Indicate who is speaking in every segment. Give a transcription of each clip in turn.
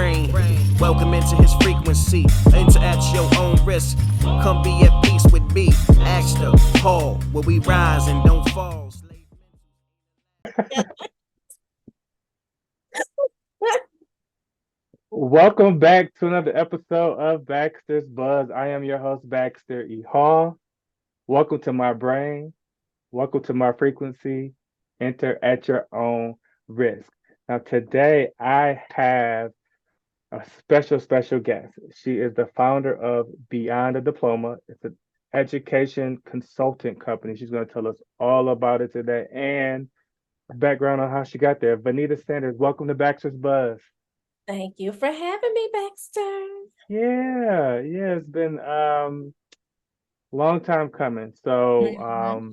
Speaker 1: brain. Welcome into his frequency. Enter at your own risk. Come be at peace with me. Ask the Paul, where we rise and don't fall.
Speaker 2: Welcome back to another episode of Baxter's Buzz. I am your host, Baxter E. Hall. Welcome to my brain. Welcome to my frequency. Enter at your own risk. Now, today I have a special guest. She is the founder of Beyond a Diploma. It's an education consultant company. She's going to tell us all about it today and background on how she got there. Vanita Sanders, welcome to Baxter's Buzz.
Speaker 3: Thank you for having me, Baxter.
Speaker 2: Yeah, it's been long time coming. So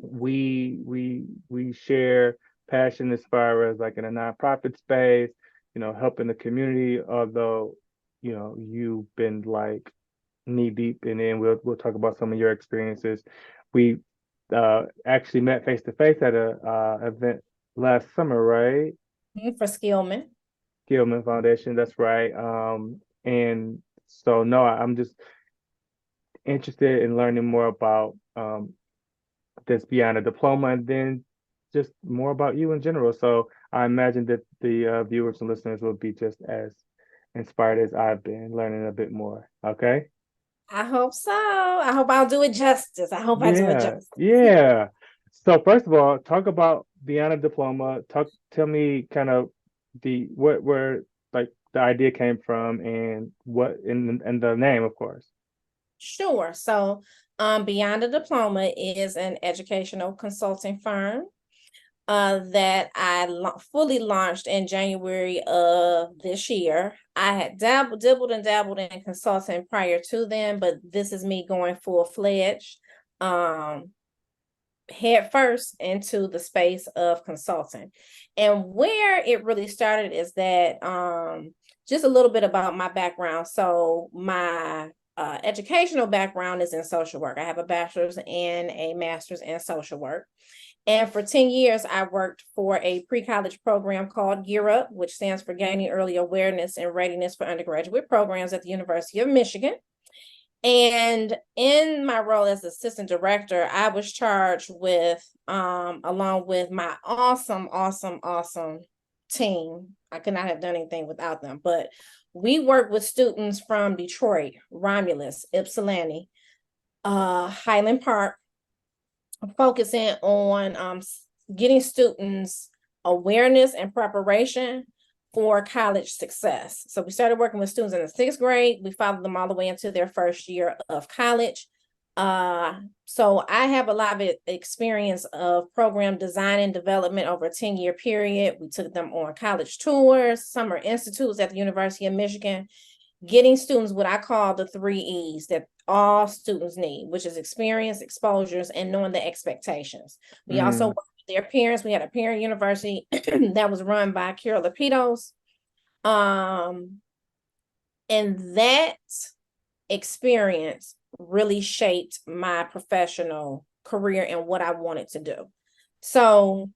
Speaker 2: we share passion as far as like in a nonprofit space, helping the community, although, you've been like knee deep in it, and we'll talk about some of your experiences. We actually met face to face at a event last summer, right?
Speaker 3: For Skillman.
Speaker 2: Gilman Foundation, that's right. And so no, I'm just interested in learning more about this Beyond a Diploma, and then just more about you in general. So I imagine that the viewers and listeners will be just as inspired as I've been learning a bit more. Okay.
Speaker 3: I hope so. I hope I'll do it justice. I hope I do it justice.
Speaker 2: Yeah. So first of all, talk about Beyond a Diploma. Tell me kind of where like the idea came from and what and the name, of course.
Speaker 3: Sure. So Beyond a Diploma is an educational consulting firm that I fully launched in January of this year. I had dabbled in consulting prior to then, but this is me going full-fledged head first into the space of consulting. And where it really started is that just a little bit about my background. So my educational background is in social work. I have a bachelor's and a master's in social work. And for 10 years, I worked for a pre-college program called Gear Up, which stands for Gaining Early Awareness and Readiness for Undergraduate Programs at the University of Michigan. And in my role as assistant director, I was charged with, along with my awesome team. I could not have done anything without them, but we work with students from Detroit, Romulus, Ypsilanti, Highland Park, focusing on getting students awareness and preparation for college success. So we started working with students in the 6th grade. We followed them all the way into their first year of college. So I have a lot of experience of program design and development over a 10-year period. We took them on college tours, summer institutes at the University of Michigan, getting students what I call the 3 E's that all students need, which is experience, exposures, and knowing the expectations. We also worked with their parents. We had a parent university that was run by Carol Lepitos. And that experience really shaped my professional career and what I wanted to do. So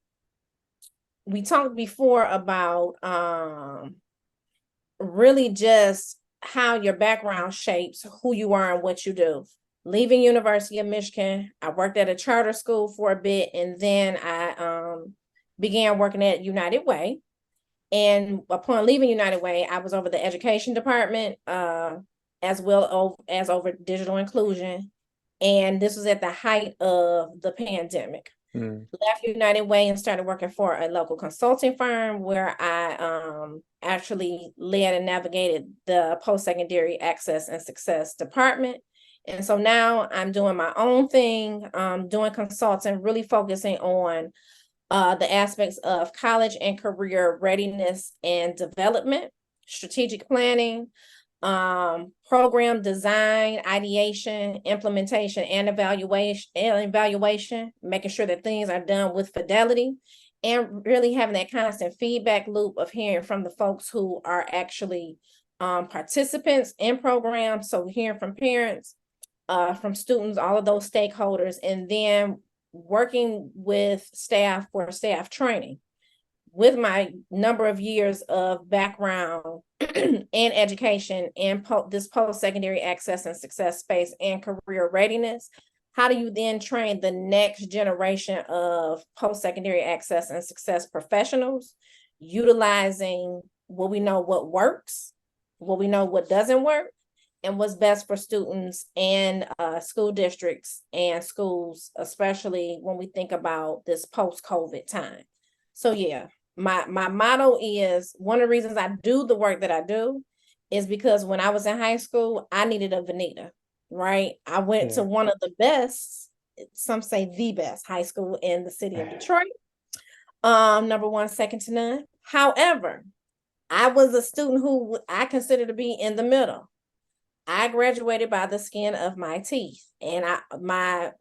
Speaker 3: we talked before about really just how your background shapes who you are and what you do. Leaving University of Michigan, I worked at a charter school for a bit, and then I began working at United Way. And upon leaving United Way, I was over the education department, as well as over digital inclusion. And this was at the height of the pandemic. Left United Way and started working for a local consulting firm where I actually led and navigated the post-secondary access and success department. And so now I'm doing my own thing, doing consulting, really focusing on the aspects of college and career readiness and development, strategic planning, program design, ideation, implementation, and evaluation, making sure that things are done with fidelity, and really having that constant feedback loop of hearing from the folks who are actually participants in programs. So hearing from parents, from students, all of those stakeholders, and then working with staff for staff training. with my number of years of background in education and this post-secondary access and success space and career readiness, how do you then train the next generation of post-secondary access and success professionals, utilizing what we know what works, what we know what doesn't work, and what's best for students and school districts and schools, especially when we think about this post-COVID time. So yeah, my motto is, one of the reasons I do the work that I do is because when I was in high school, I needed a Vanita, right? I went to one of the best, some say the best high school in the city of Detroit. Number one, second to none. However, I was a student who I consider to be in the middle. I graduated by the skin of my teeth. And I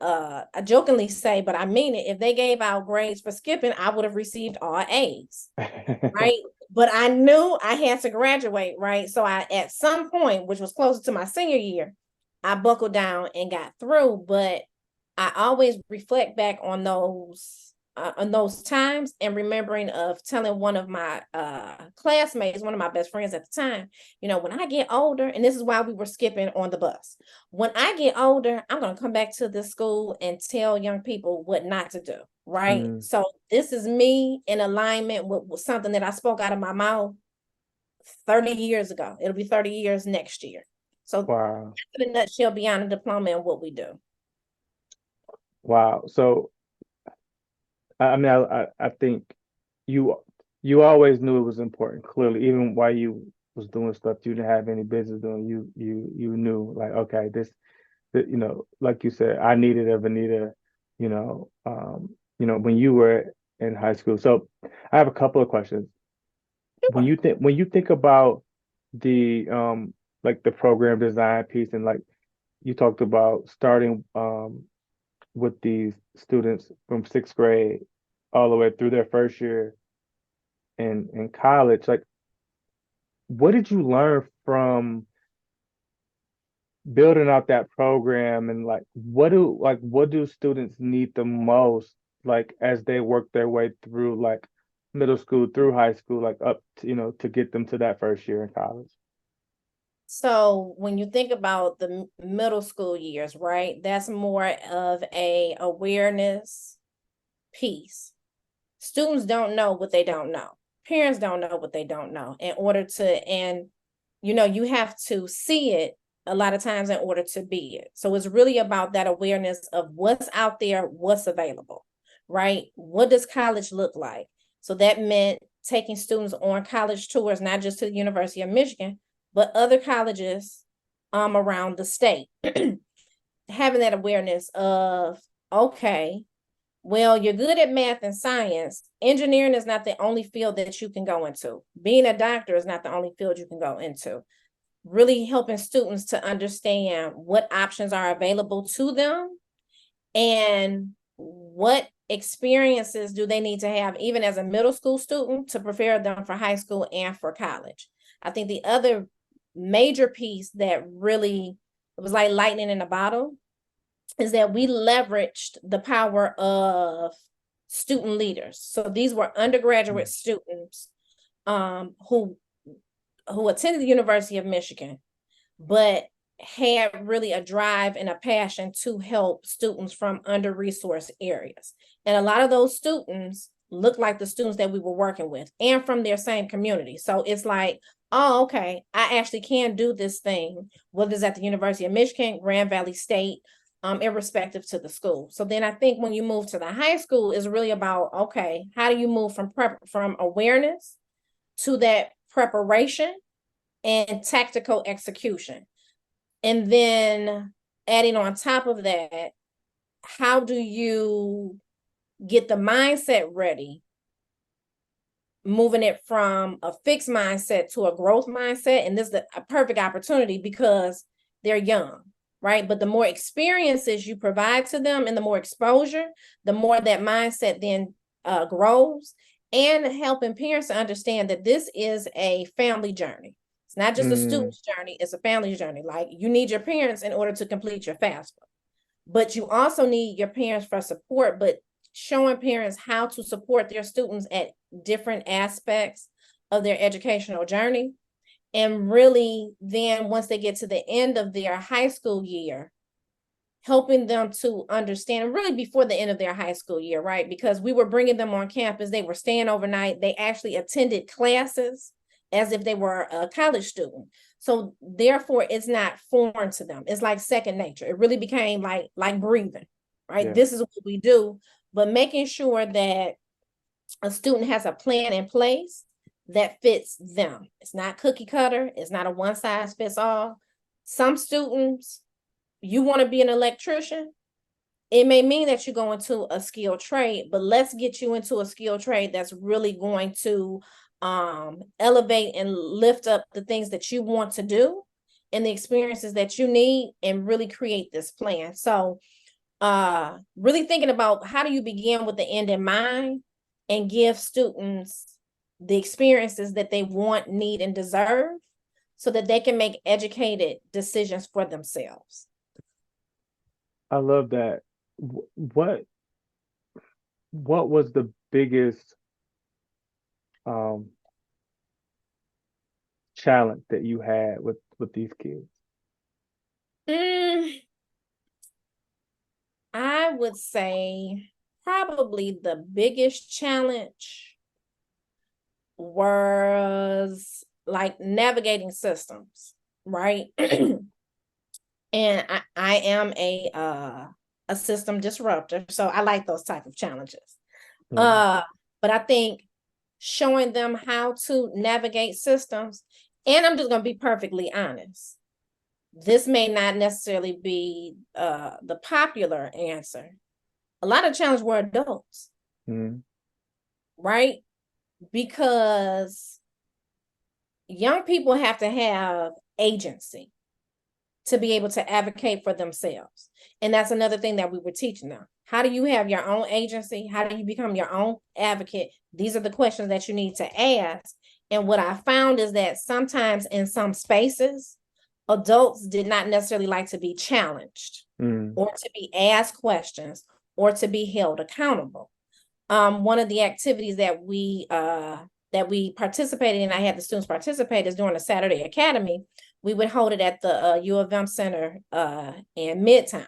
Speaker 3: jokingly say, but I mean it, if they gave out grades for skipping, I would have received all A's, right? But I knew I had to graduate, right? So I, at some point, which was closer to my senior year, I buckled down and got through. But I always reflect back on those times, and remembering of telling one of my classmates, one of my best friends at the time, when I get older, and this is why we were skipping on the bus, when I get older, I'm going to come back to this school and tell young people what not to do, right? So this is me in alignment with something that I spoke out of my mouth 30 years ago. It'll be 30 years next year. So
Speaker 2: Wow.
Speaker 3: in a nutshell, beyond a diploma and what we do.
Speaker 2: Wow. So I mean, I think you always knew it was important. Clearly, even while you was doing stuff you didn't have any business doing, you knew, like, okay, like you said, I needed a Vanita, when you were in high school. So I have a couple of questions. When you think about the like the program design piece, and like you talked about starting with these students from sixth grade all the way through their first year in college, like, what did you learn from building out that program? And like, what do students need the most, like, as they work their way through, like, middle school through high school, like up to, to get them to that first year in college?
Speaker 3: So when you think about the middle school years, right, that's more of a awareness piece. Students don't know what they don't know. Parents don't know what they don't know. And you have to see it a lot of times in order to be it. So it's really about that awareness of what's out there, what's available, right? What does college look like? So that meant taking students on college tours, not just to the University of Michigan, but other colleges around the state. Having that awareness of, okay, well, you're good at math and science. Engineering is not the only field that you can go into. Being a doctor is not the only field you can go into. Really helping students to understand what options are available to them and what experiences do they need to have, even as a middle school student, to prepare them for high school and for college. I think the other major piece that really was like lightning in a bottle is that we leveraged the power of student leaders. So these were undergraduate students who attended the University of Michigan, but had really a drive and a passion to help students from under-resourced areas. And a lot of those students look like the students that we were working with and from their same community. So it's like, oh, okay, I actually can do this thing, whether it's at the University of Michigan, Grand Valley State, irrespective to the school. So then I think when you move to the high school, is really about, okay, how do you move from awareness to that preparation and tactical execution? And then adding on top of that, how do you get the mindset ready, moving it from a fixed mindset to a growth mindset? And this is a perfect opportunity because they're young, right? But the more experiences you provide to them and the more exposure, the more that mindset then grows, and helping parents to understand that this is a family journey. It's not just a student's journey, it's a family journey. Like, you need your parents in order to complete your FAFSA, but you also need your parents for support. But showing parents how to support their students at different aspects of their educational journey. And really, then once they get to the end of their high school year, helping them to understand, really before the end of their high school year, right? Because we were bringing them on campus, they were staying overnight, they actually attended classes as if they were a college student. So therefore, it's not foreign to them. It's like second nature. It really became like breathing, right?
Speaker 2: Yeah.
Speaker 3: This is what we do, but making sure that a student has a plan in place that fits them. It's not cookie cutter. It's not a one size fits all. Some students, you want to be an electrician, it may mean that you go into a skilled trade, but let's get you into a skilled trade that's really going to elevate and lift up the things that you want to do and the experiences that you need, and really create this plan. So really thinking about how do you begin with the end in mind and give students the experiences that they want, need, and deserve, so that they can make educated decisions for themselves.
Speaker 2: I love that. What was the biggest challenge that you had with these kids?
Speaker 3: I would say probably the biggest challenge was like navigating systems, right? And I am a system disruptor, so I like those type of challenges. But I think showing them how to navigate systems, and I'm just gonna be perfectly honest, this may not necessarily be the popular answer. A lot of challenges were adults, right? Because young people have to have agency to be able to advocate for themselves. And that's another thing that we were teaching them. How do you have your own agency? How do you become your own advocate? These are the questions that you need to ask. And what I found is that sometimes in some spaces, adults did not necessarily like to be challenged or to be asked questions or to be held accountable. One of the activities that we participated in, I had the students participate, is during the Saturday Academy. We would hold it at the U of M Center in Midtown.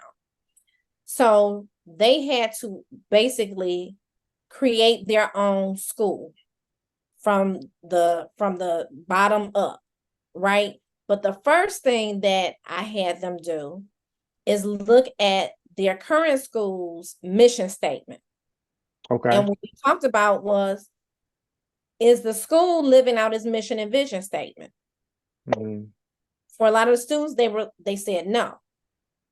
Speaker 3: So they had to basically create their own school from the bottom up, right? But the first thing that I had them do is look at their current school's mission statement.
Speaker 2: Okay.
Speaker 3: And what we talked about was, is the school living out its mission and vision statement? For a lot of the students, they said no.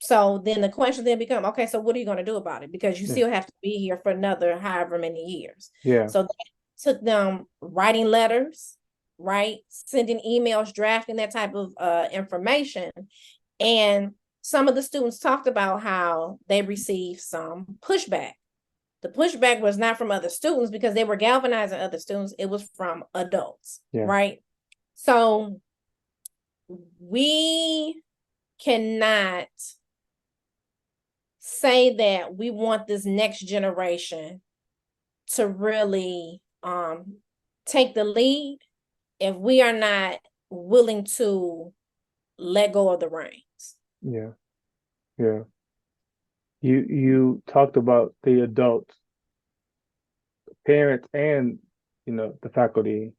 Speaker 3: So then the question then become, okay, so what are you going to do about it? Because you still have to be here for another however many years.
Speaker 2: Yeah.
Speaker 3: So that took them writing letters, right? Sending emails, drafting that type of information. And some of the students talked about how they received some pushback. The pushback was not from other students because they were galvanizing other students. It was from adults, right? So we cannot say that we want this next generation to really take the lead if we are not willing to let go of the reins.
Speaker 2: Yeah. You talked about the adults, parents, and the faculty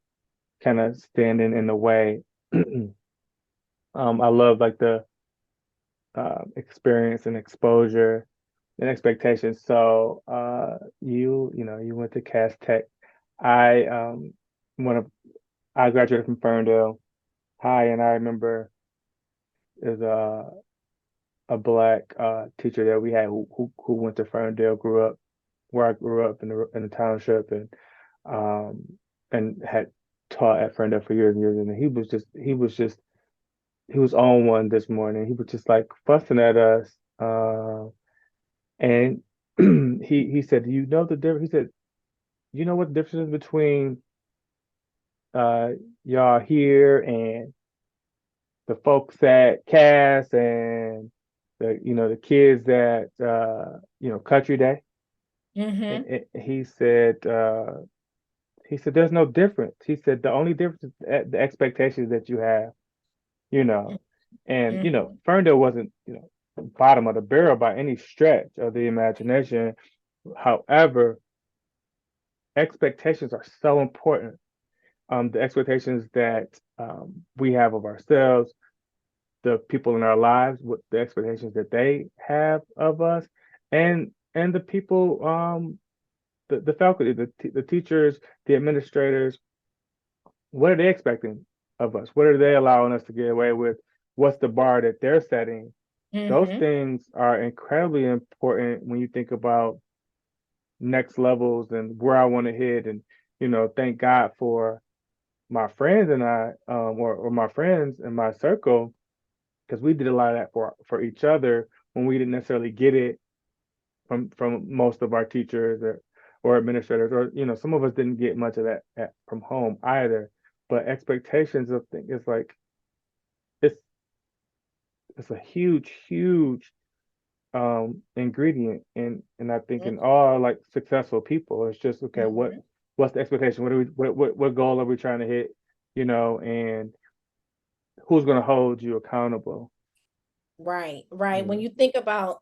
Speaker 2: kind of standing in the way. I love like the experience and exposure and expectations. So you went to Cass Tech. I graduated from Ferndale High, and I remember there's a black teacher that we had who went to Ferndale, grew up where I grew up in the township, and had taught at Ferndale for years and years. And he was on one this morning. He was just like fussing at us, and he said, "You know the difference?" He said, "You know what the difference is between y'all here and the folks at Cass and the kids at Country Day?"
Speaker 3: Mm-hmm.
Speaker 2: He said there's no difference. He said the only difference is the expectations that you have, you know. And
Speaker 3: Mm-hmm.
Speaker 2: Ferndale wasn't, bottom of the barrel by any stretch of the imagination. However, expectations are so important. The expectations that we have of ourselves, the people in our lives, what the expectations that they have of us, and the people, the faculty, the teachers, the administrators. What are they expecting of us? What are they allowing us to get away with? What's the bar that they're setting? Those
Speaker 3: Mm-hmm.
Speaker 2: things are incredibly important when you think about next levels and where I want to hit. And, thank God for my friends and I, or my friends in my circle, because we did a lot of that for each other when we didn't necessarily get it from most of our teachers or administrators, or some of us didn't get much of that from home either. But expectations of things, it's like it's it's a huge ingredient, and I think in all like successful people, it's just okay,
Speaker 3: Mm-hmm.
Speaker 2: what's the expectation? What goal are we trying to hit? And who's going to hold you accountable?
Speaker 3: Right, right. When
Speaker 2: Yeah.
Speaker 3: you think about,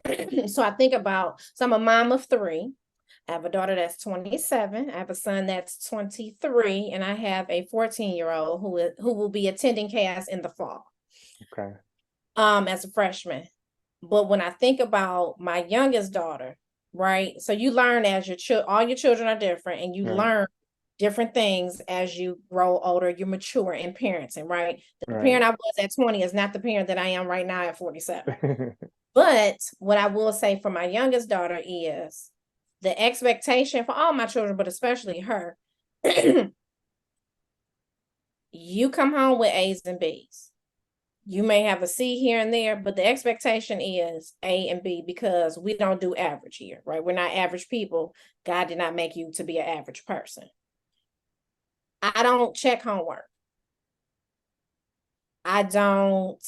Speaker 3: so I'm a mom of three. I have a daughter that's 27. I have a son that's 23, and I have a 14-year-old who will be attending CAS in the fall,
Speaker 2: Okay.
Speaker 3: as a freshman. But when I think about my youngest daughter, right? So you learn as all your children are different, and you
Speaker 2: Right.
Speaker 3: learn different things as you grow older, you mature in parenting, right? The
Speaker 2: Right.
Speaker 3: parent I was at 20 is not the parent that I am right now at 47. But what I will say for my youngest daughter is the expectation for all my children, but especially her, you come home with A's and B's. You may have a C here and there, but the expectation is A and B, because we don't do average here, right? We're not average people. God did not make you to be an average person. I don't check homework. I don't,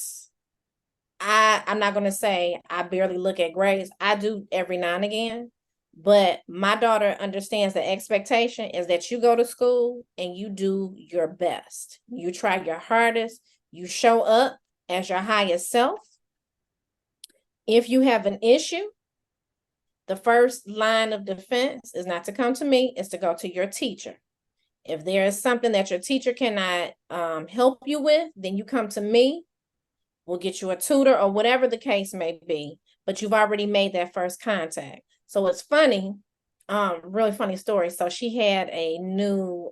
Speaker 3: I'm not going to say I barely look at grades. I do every now and again, but my daughter understands the expectation is that you go to school and you do your best. You try your hardest. You show up as your highest self. If you have an issue, the first line of defense is not to come to me, it's to go to your teacher. If there is something that your teacher cannot help you with, then you come to me. We'll get you a tutor or whatever the case may be, but you've already made that first contact. So it's funny, really funny story. So she had a new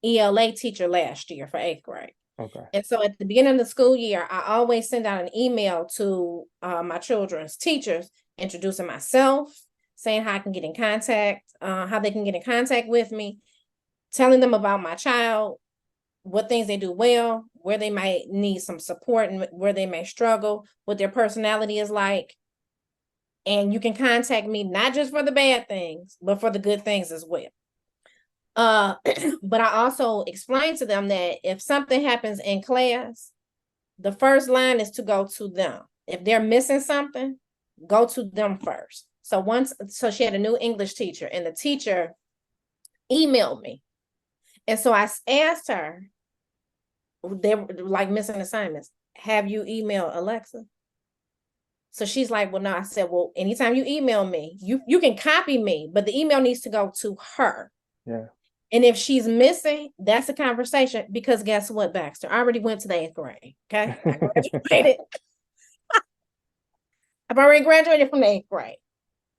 Speaker 3: ELA teacher last year for 8th grade.
Speaker 2: Okay.
Speaker 3: And so at the beginning of the school year, I always send out an email to my children's teachers, introducing myself, saying how I can get in contact, how they can get in contact with me, telling them about my child, what things they do well, where they might need some support, and where they may struggle, what their personality is like. And you can contact me not just for the bad things, but for the good things as well. But I also explain to them that if something happens in class, the first line is to go to them. If they're missing something, go to them first. So she had a new English teacher, and the teacher emailed me. And so I asked her, they were like missing assignments, have you emailed Alexa? So she's like, well, no. I said, well, anytime you email me, you can copy me, but the email needs to go to her.
Speaker 2: Yeah.
Speaker 3: And if she's missing, that's a conversation, because guess what, Baxter? I already went to the 8th grade. Okay. I graduated. I've already graduated from the 8th grade.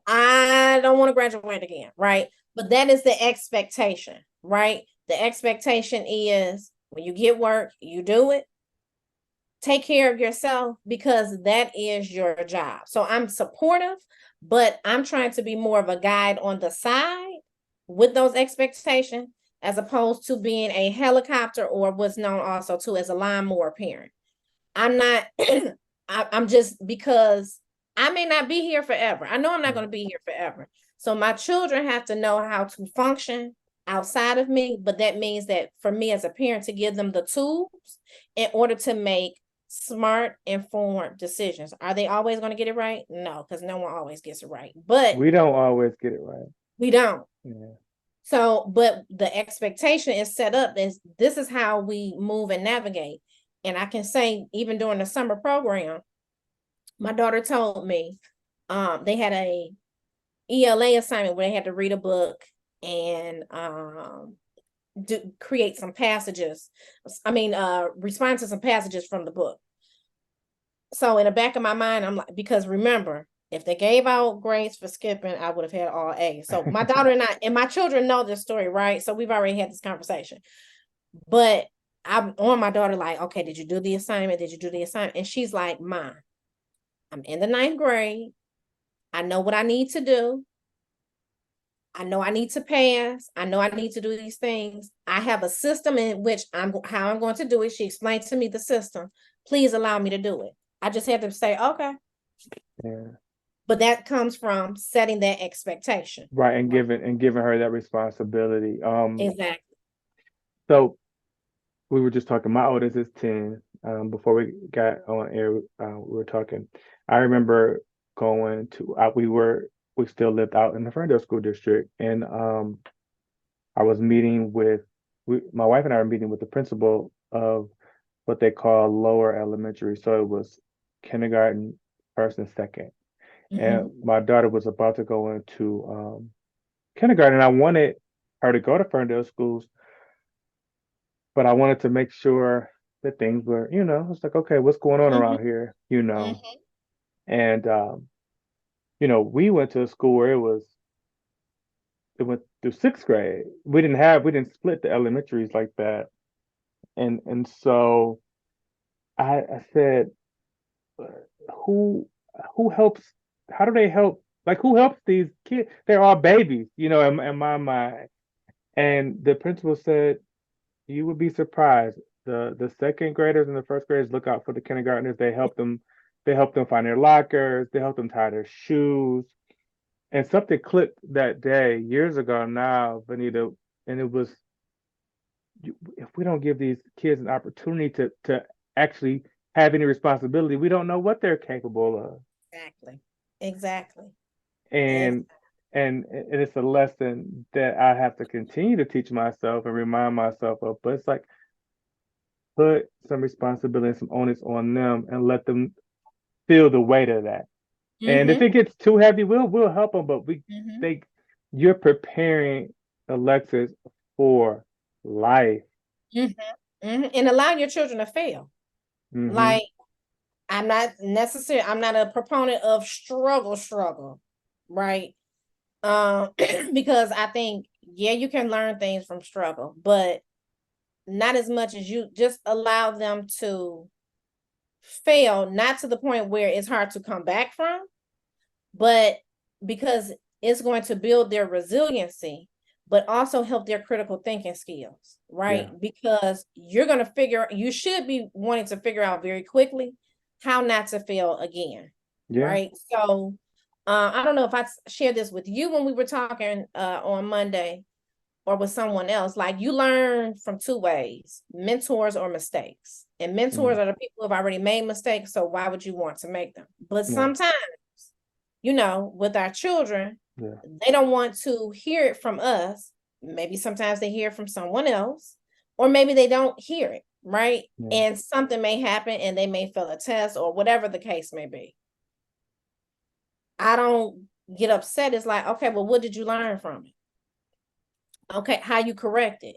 Speaker 3: I don't want to graduate again, right? But that is the expectation, right? The expectation is when you get work, you do it. Take care of yourself, because that is your job. So I'm supportive, but I'm trying to be more of a guide on the side with those expectations, as opposed to being a helicopter, or what's known also too as a lawnmower parent. I'm not, I'm just, because I may not be here forever. I know I'm not going to be here forever. So my children have to know how to function outside of me, but that means that for me as a parent to give them the tools in order to make smart, informed decisions. Are they always going to get it right? No, because no one always gets it right. But
Speaker 2: We don't always get it right.
Speaker 3: we don't.
Speaker 2: Yeah.
Speaker 3: So, but the expectation is set up is this is how we move and navigate. And I can say, even during the summer program, my daughter told me they had a ELA assignment where they had to read a book and create some passages. Respond to some passages from the book. So in the back of my mind, I'm like, because remember, if they gave out grades for skipping, I would have had all A's. So my daughter and I and my children know this story, right? So we've already had this conversation. But I'm on my daughter like, okay, did you do the assignment? Did you do the assignment? And she's like, Mom, I'm in the 9th grade. I know what I need to do. I know I need to pass. I know I need to do these things. I have a system in which how I'm going to do it. She explained to me the system. Please allow me to do it. I just had to say, okay.
Speaker 2: Yeah.
Speaker 3: But that comes from setting that expectation.
Speaker 2: Right, and giving her that responsibility.
Speaker 3: Exactly.
Speaker 2: So we were just talking. My oldest is 10. Before we got on air, we were talking. I remember going to we still lived out in the Ferndale School District, and I was meeting with my wife and I were meeting with the principal of what they call lower elementary. So it was kindergarten, first and second. And my daughter was about to go into kindergarten, and I wanted her to go to Ferndale schools, but I wanted to make sure that things were, it's like, okay, what's going on around here, And we went to a school where it went through 6th grade. We didn't split the elementaries like that. And so I said, who who helps, how do they help? Like, who helps these kids? They're all babies, in my mind. And the principal said, you would be surprised. The second graders and the first graders look out for the kindergartners. They help them find their lockers, they help them tie their shoes. And something clicked that day years ago now, Vanita, and it was, if we don't give these kids an opportunity to actually have any responsibility, we don't know what they're capable of.
Speaker 3: Exactly.
Speaker 2: And it's a lesson that I have to continue to teach myself and remind myself of. But it's like, put some responsibility and some onus on them and let them feel the weight of that. And if it gets too heavy, we'll help them. But you're preparing Alexis for life.
Speaker 3: And allowing your children to fail. Like, I'm not a proponent of struggle, right? Because I think, you can learn things from struggle, but not as much as you just allow them to fail, not to the point where it's hard to come back from, but because it's going to build their resiliency, but also help their critical thinking skills, right?
Speaker 2: Yeah.
Speaker 3: Because you should be wanting to figure out very quickly how not to fail again, right? So I don't know if I shared this with you when we were talking on Monday or with someone else. Like, you learn from 2 ways: mentors or mistakes. And mentors are the people who have already made mistakes, so why would you want to make them? But sometimes, with our children, they don't want to hear it from us. Maybe sometimes they hear it from someone else, or maybe they don't hear it, right? And something may happen and they may fail a test or whatever the case may be. I don't get upset. It's like, okay, well, what did you learn from it? Okay, how you correct it?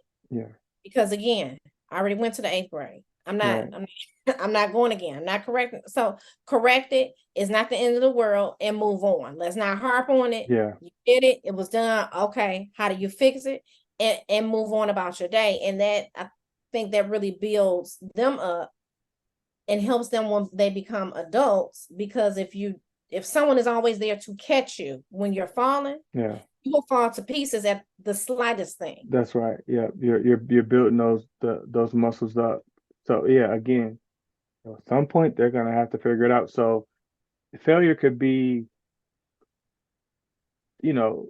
Speaker 3: Because again, I already went to the 8th grade. I'm not going again. I'm not correcting. So correct it. It's not the end of the world, and move on. Let's not harp on it.
Speaker 2: Yeah.
Speaker 3: You did it. It was done. Okay. How do you fix it? And move on about your day. And that, I think, that really builds them up and helps them when they become adults. Because if someone is always there to catch you when you're falling, you will fall to pieces at the slightest thing.
Speaker 2: That's right. Yeah, you're building those muscles up. So again, at some point they're gonna have to figure it out. So failure could be, the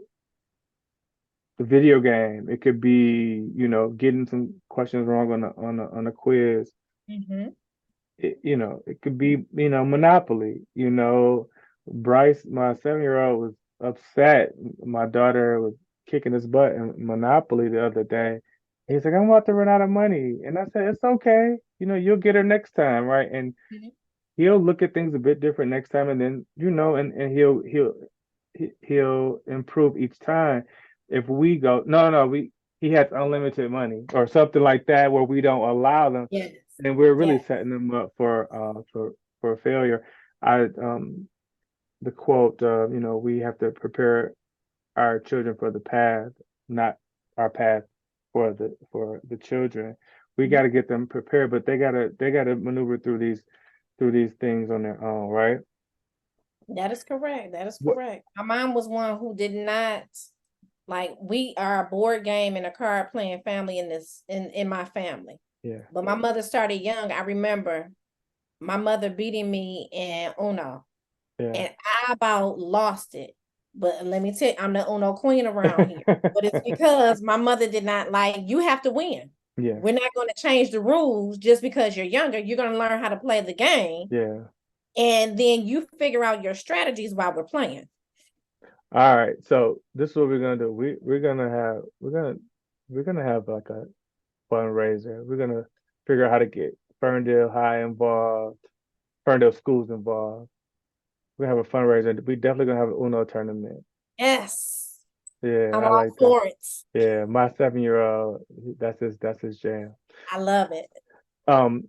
Speaker 2: video game. It could be, getting some questions wrong on a quiz. it could be, Monopoly. Bryce, my 7-year-old, was upset. My daughter was kicking his butt in Monopoly the other day. He's like, I'm about to run out of money. And I said, it's okay. You'll get her next time, right? And
Speaker 3: Mhm.
Speaker 2: he'll look at things a bit different next time, and then, and he'll improve each time. If we go, no, no, he has unlimited money or something like that, where we don't allow them,
Speaker 3: Yes.
Speaker 2: and we're really
Speaker 3: Yes.
Speaker 2: setting them up for failure. I The quote, we have to prepare our children for the path, not our path for the children. We got
Speaker 3: Mhm.
Speaker 2: to get them prepared, but they gotta maneuver through these things on their own, right?
Speaker 3: That is correct. That is
Speaker 2: What?
Speaker 3: correct. My mom was one who did not like, we are a board game and a card playing family in my family.
Speaker 2: Yeah,
Speaker 3: But my mother started young. I remember my mother beating me in Uno,
Speaker 2: yeah.
Speaker 3: and I about lost it. But let me tell you, I'm the Uno queen around here. But it's because my mother did not like, you have to win.
Speaker 2: Yeah,
Speaker 3: We're not going to change the rules just because you're younger. You're going to learn how to play the game,
Speaker 2: yeah.
Speaker 3: and then you figure out your strategies while we're playing.
Speaker 2: All right. So this is what we're gonna do. We're gonna have like a fundraiser. We're gonna figure out how to get Ferndale High involved, Ferndale schools involved. We're gonna have a fundraiser. We definitely gonna have an Uno tournament.
Speaker 3: Yes,
Speaker 2: Yeah,
Speaker 3: I'm
Speaker 2: I
Speaker 3: all
Speaker 2: like that.
Speaker 3: for it.
Speaker 2: Yeah, my 7-year-old, that's his jam.
Speaker 3: I love it.
Speaker 2: Um,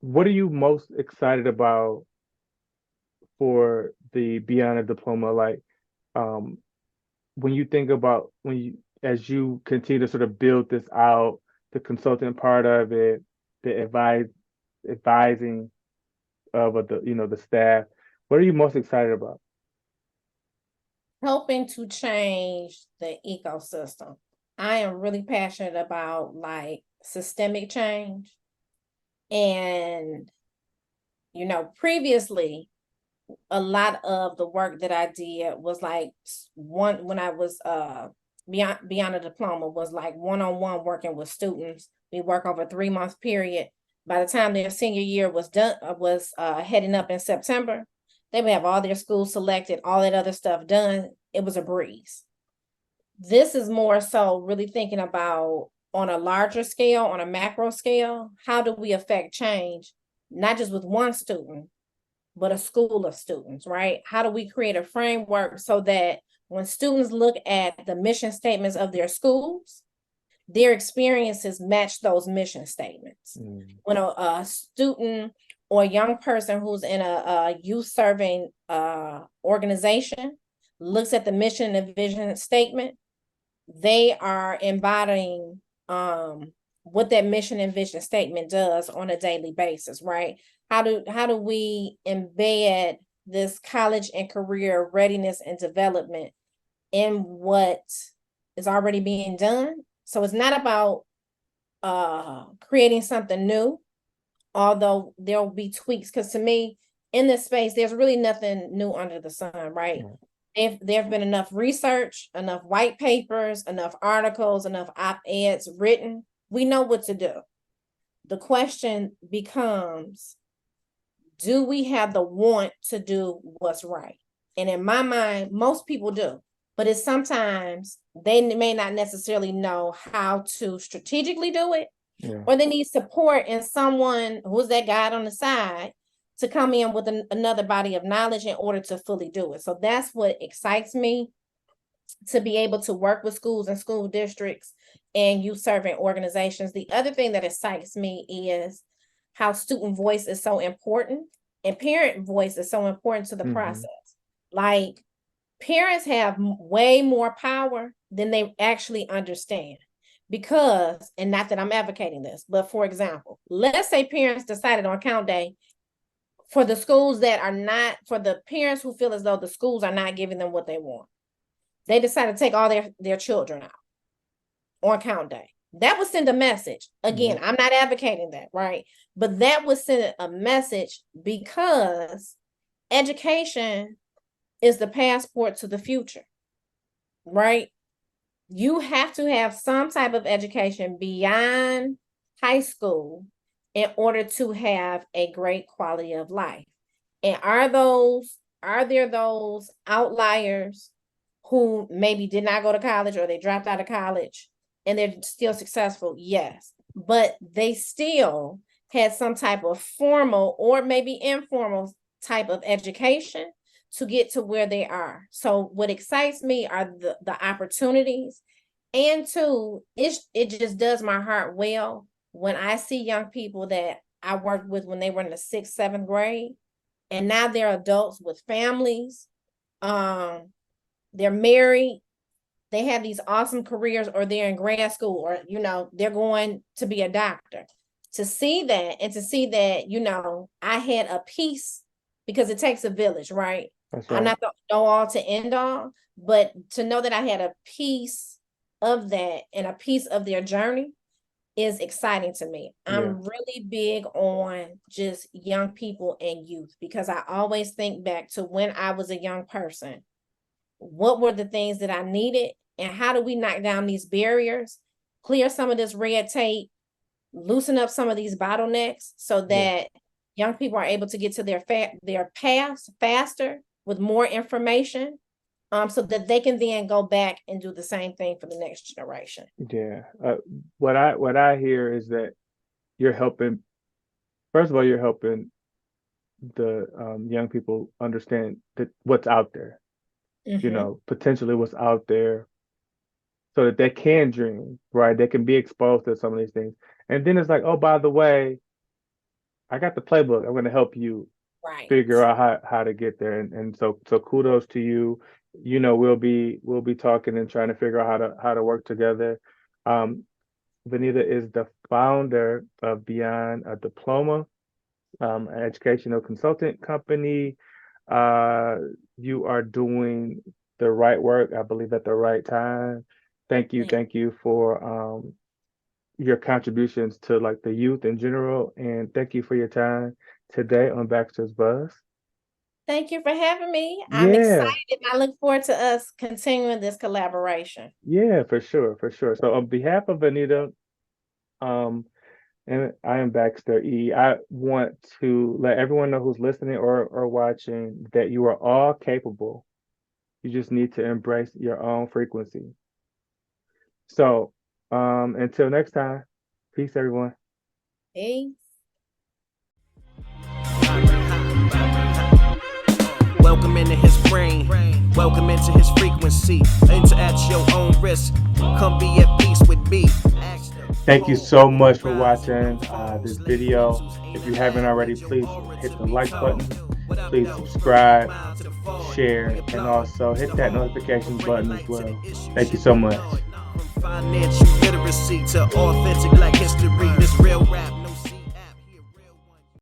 Speaker 2: what are you most excited about for the Beyond a Diploma? Like, um, when you think about as you continue to sort of build this out, the consultant part of it, the advising of the staff, what are you most excited about?
Speaker 3: Helping to change the ecosystem. I am really passionate about like systemic change. And, previously, a lot of the work that I did was like one when I was beyond a diploma was like one-on-one working with students. We work over a 3-month period. By the time their senior year was done, was heading up in September, they would have all their schools selected, all that other stuff done. It was a breeze. This is more so really thinking about, on a larger scale, on a macro scale, how do we affect change, not just with one student, but a school of students, right? How do we create a framework so that when students look at the mission statements of their schools, their experiences match those mission statements?
Speaker 2: Mm,
Speaker 3: When a student or a young person who's in a youth serving organization looks at the mission and vision statement, they are embodying what that mission and vision statement does on a daily basis, right? How do we embed this college and career readiness and development in what is already being done? So it's not about creating something new, although there'll be tweaks, because to me, in this space, there's really nothing new under the sun, right?
Speaker 2: yeah.
Speaker 3: If there have been enough research, enough white papers, enough articles, enough op-eds written, we know what to do. The question becomes, do we have the want to do what's right? And in my mind, most people do, but it's sometimes they may not necessarily know how to strategically do it,
Speaker 2: Yeah.
Speaker 3: or they need support and someone who's that guide on the side to come in with another body of knowledge in order to fully do it. So that's what excites me, to be able to work with schools and school districts and youth serving organizations. The other thing that excites me is how student voice is so important and parent voice is so important to the
Speaker 2: Hmm.
Speaker 3: process. Like, parents have way more power than they actually understand. Because, and not that I'm advocating this, but for example, let's say parents decided on count day, for the schools that are not, for the parents who feel as though the schools are not giving them what they want, they decided to take all their children out on count day. That would send a message.
Speaker 2: Yeah.
Speaker 3: Again, I'm not advocating that, right? But that would send a message, because education is the passport to the future, right? You have to have some type of education beyond high school in order to have a great quality of life? And are there those outliers who maybe did not go to college or they dropped out of college and they're still successful? Yes, but they still had some type of formal or maybe informal type of education to get to where they are. So what excites me are the opportunities, and two, it just does my heart well when I see young people that I worked with when they were in the 6th, 7th grade, and now they're adults with families. They're married, they have these awesome careers, or they're in grad school, or they're going to be a doctor. To see that, and to see that, I had a piece, because it takes a village, right?
Speaker 2: That's
Speaker 3: I'm
Speaker 2: right.
Speaker 3: not the know all to end all, but to know that I had a piece of that and a piece of their journey is exciting to me.
Speaker 2: Yeah.
Speaker 3: I'm really big on just young people and youth, because I always think back to when I was a young person. What were the things that I needed, and how do we knock down these barriers, clear some of this red tape, loosen up some of these bottlenecks, so that young people are able to get to their paths faster with more information, so that they can then go back and do the same thing for the next generation.
Speaker 2: Yeah. What I hear is that you're helping. First of all, you're helping the young people understand that what's out there. Potentially what's out there, so that they can dream, right? They can be exposed to some of these things. And then it's like, oh, by the way, I got the playbook. I'm going to help you
Speaker 3: Right.
Speaker 2: figure out how to get there. And so kudos to you. We'll be talking and trying to figure out how to work together. Vanita is the founder of Beyond a Diploma, an educational consultant company. You are doing the right work, I believe, at the right time. Thank you for your contributions to like the youth in general, and thank you for your time today on Baxter's Buzz.
Speaker 3: Thank you for having me.
Speaker 2: Yeah.
Speaker 3: I'm excited. I look forward to us continuing this collaboration.
Speaker 2: Yeah, for sure. So on behalf of Vanita, and I am Baxter E. I want to let everyone know who's listening or watching that you are all capable. You just need to embrace your own frequency. So, until next time, peace, everyone.
Speaker 3: Peace.
Speaker 1: Welcome into his brain, welcome into his frequency. Enter at your own risk, come be at peace with me.
Speaker 2: Thank you so much for watching this video. If you haven't already, please hit the like button, please subscribe, share, and also hit that notification button as well. Thank you so much.
Speaker 1: Financial literacy to authentic like